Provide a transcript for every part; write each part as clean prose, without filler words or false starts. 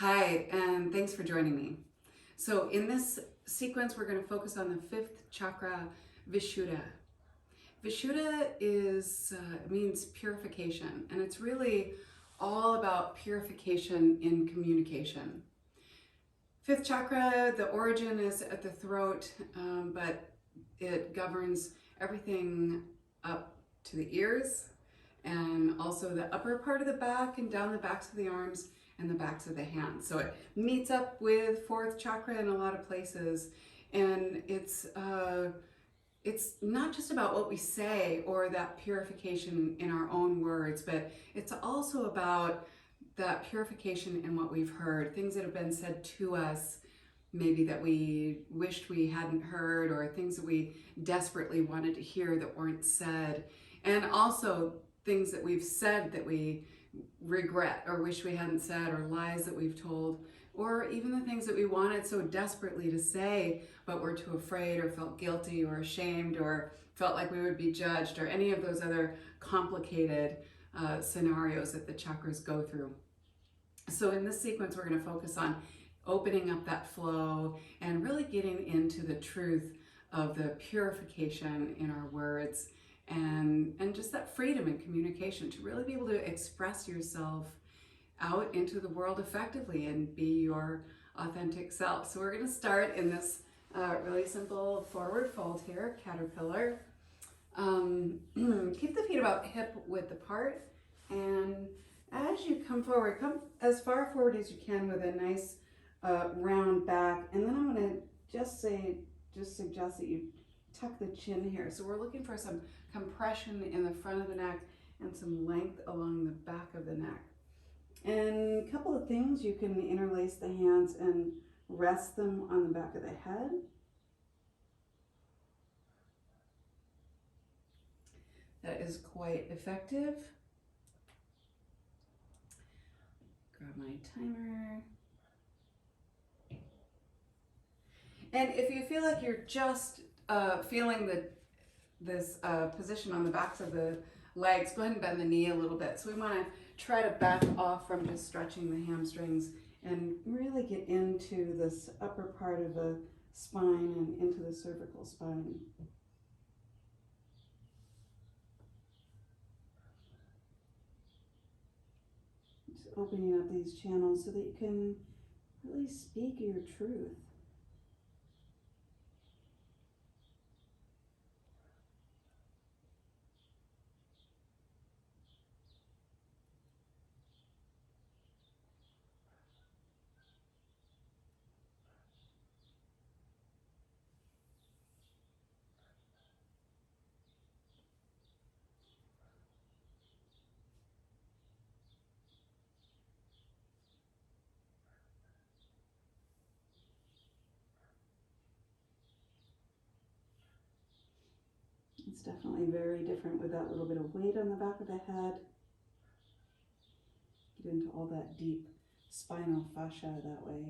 Hi, and thanks for joining me. So in this sequence, we're going to focus on the fifth chakra, Vishuddha. Vishuddha means purification, and it's really all about purification in communication. Fifth chakra, the origin is at the throat, but it governs everything up to the ears, and also the upper part of the back and down the backs of the arms and the backs of the hands. So it meets up with fourth chakra in a lot of places, and it's not just about what we say or that purification in our own words, but it's also about that purification in what we've heard, things that have been said to us, maybe that we wished we hadn't heard, or things that we desperately wanted to hear that weren't said, and also things that we've said that we regret or wish we hadn't said, or lies that we've told, or even the things that we wanted so desperately to say but were too afraid or felt guilty or ashamed or felt like we would be judged, or any of those other complicated scenarios that the chakras go through. So in this sequence, we're going to focus on opening up that flow and really getting into the truth of the purification in our words, and just that freedom in communication to really be able to express yourself out into the world effectively and be your authentic self. So we're going to start in this really simple forward fold here, caterpillar. Keep the feet about hip width apart, and as you come forward, come as far forward as you can with a nice round back. And then I'm going to just suggest that you tuck the chin here. So we're looking for some compression in the front of the neck and some length along the back of the neck. And a couple of things, you can interlace the hands and rest them on the back of the head. That is quite effective. Grab my timer. And if you feel like you're just feeling this position on the backs of the legs, go ahead and bend the knee a little bit. So we want to try to back off from just stretching the hamstrings and really get into this upper part of the spine and into the cervical spine. Just opening up these channels so that you can really speak your truth. It's definitely very different with that little bit of weight on the back of the head. Get into all that deep spinal fascia that way.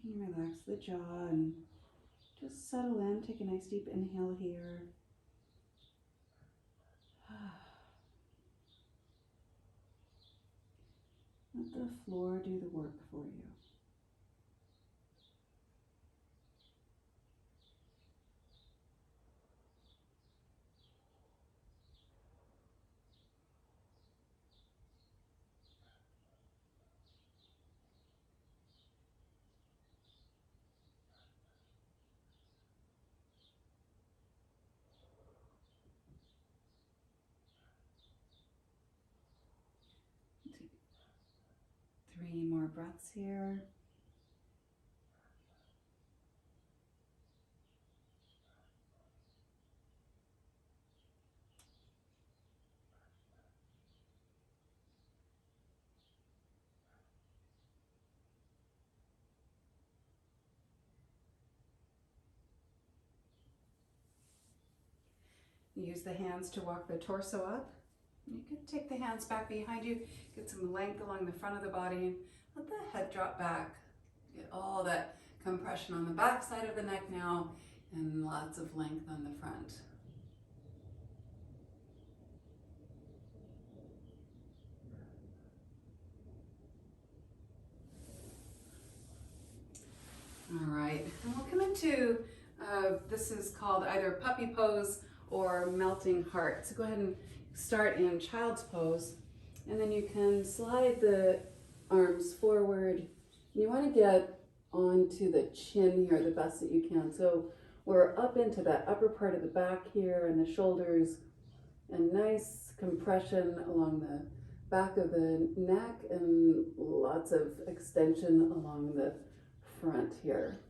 And relax the jaw and just settle in. Take a nice deep inhale here. Let the floor do the work for you. Take 3 more breaths here. Use the hands to walk the torso up. You can take the hands back behind you, get some length along the front of the body, and let the head drop back. Get all that compression on the back side of the neck now, and lots of length on the front. All right, and we'll come into, this is called either puppy pose or melting heart. So go ahead and start in child's pose, and then you can slide the arms forward. You want to get onto the chin here the best that you can. So we're up into that upper part of the back here and the shoulders, and nice compression along the back of the neck and lots of extension along the front here.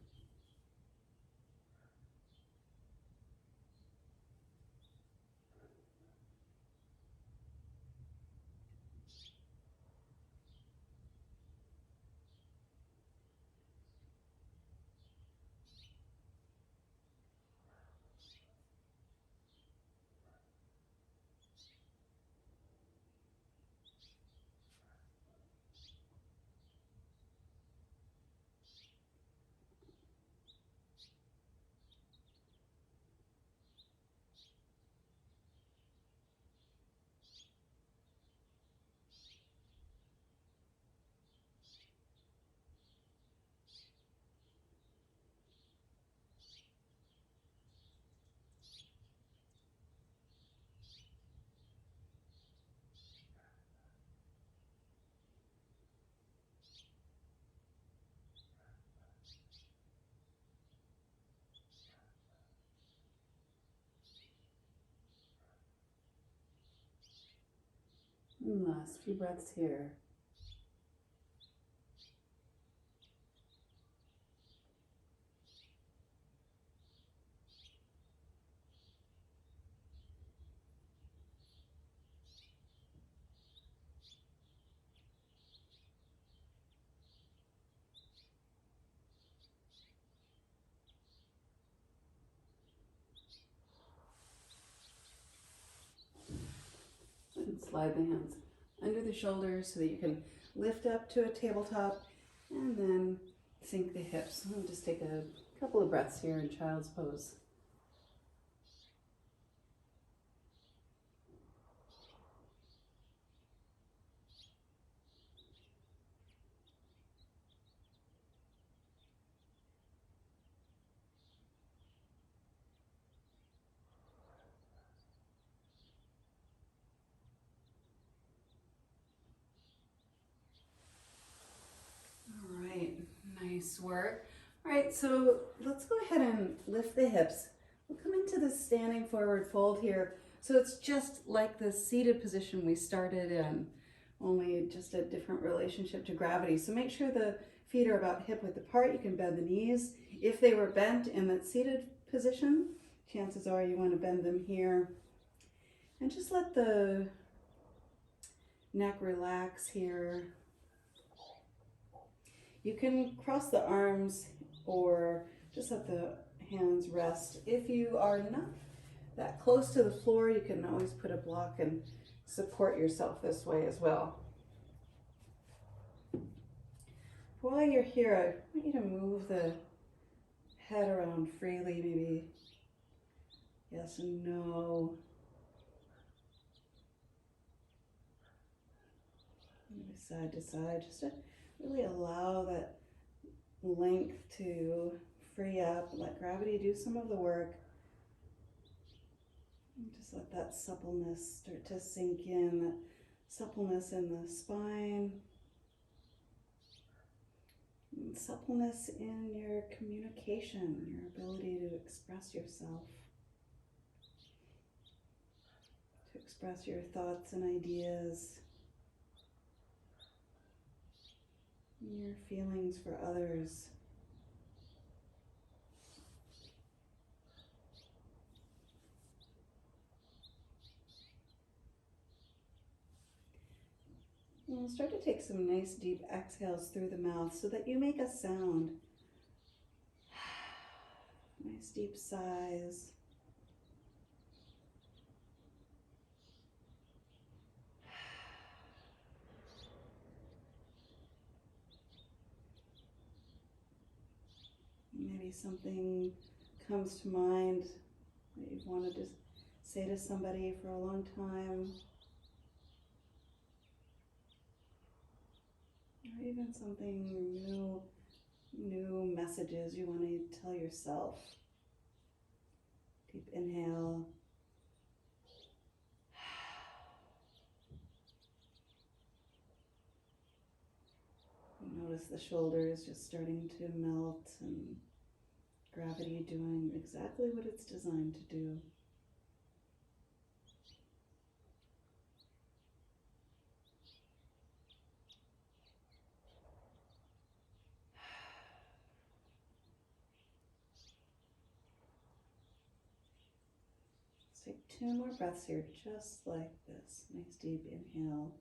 And last few breaths here. And slide the hands under the shoulders so that you can lift up to a tabletop, and then sink the hips. We'll just take a couple of breaths here in child's pose. Nice work. All right, so let's go ahead and lift the hips. We'll come into the standing forward fold here. So it's just like the seated position we started in, only just a different relationship to gravity. So make sure the feet are about hip width apart. You can bend the knees. If they were bent in that seated position, chances are you want to bend them here. And just let the neck relax here. You can cross the arms or just let the hands rest. If you are not that close to the floor, you can always put a block and support yourself this way as well. While you're here, I want you to move the head around freely, maybe yes and no. Maybe side to side, just to really allow that length to free up, let gravity do some of the work. And just let that suppleness start to sink in, that suppleness in the spine, and suppleness in your communication, your ability to express yourself, to express your thoughts and ideas, your feelings for others. And we'll start to take some nice deep exhales through the mouth so that you make a sound. Nice deep sighs. Maybe something comes to mind that you've wanted to say to somebody for a long time. Or even something new messages you want to tell yourself. Deep inhale. Notice the shoulders just starting to melt and gravity doing exactly what it's designed to do. Let's take 2 more breaths here, just like this. Nice deep inhale.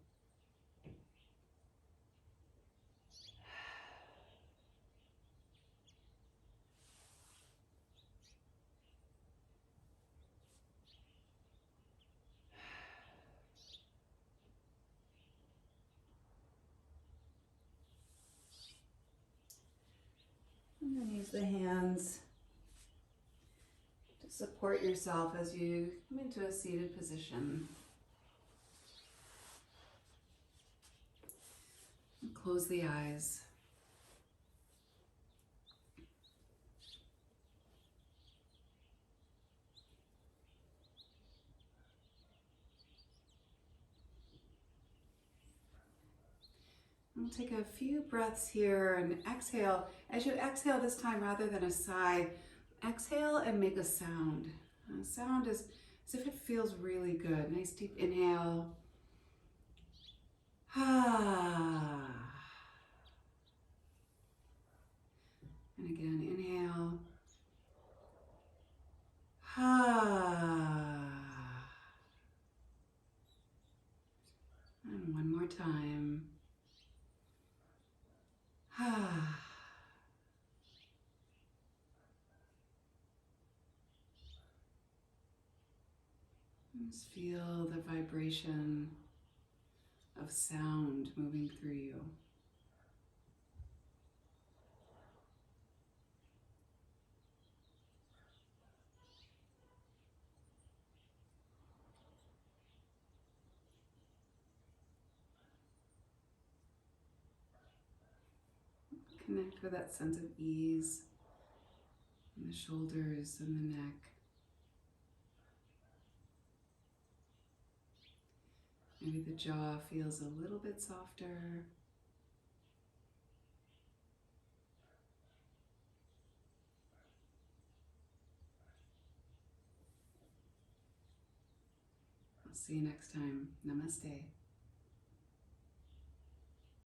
And then use the hands to support yourself as you come into a seated position. And close the eyes. We'll take a few breaths here and exhale. As you exhale this time, rather than a sigh, exhale and make a sound. A sound is as if it feels really good. Nice deep inhale. Ah. And again, inhale. Ah. And one more time. Ah. Just feel the vibration of sound moving through you. Connect with that sense of ease in the shoulders and the neck. Maybe the jaw feels a little bit softer. I'll see you next time. Namaste.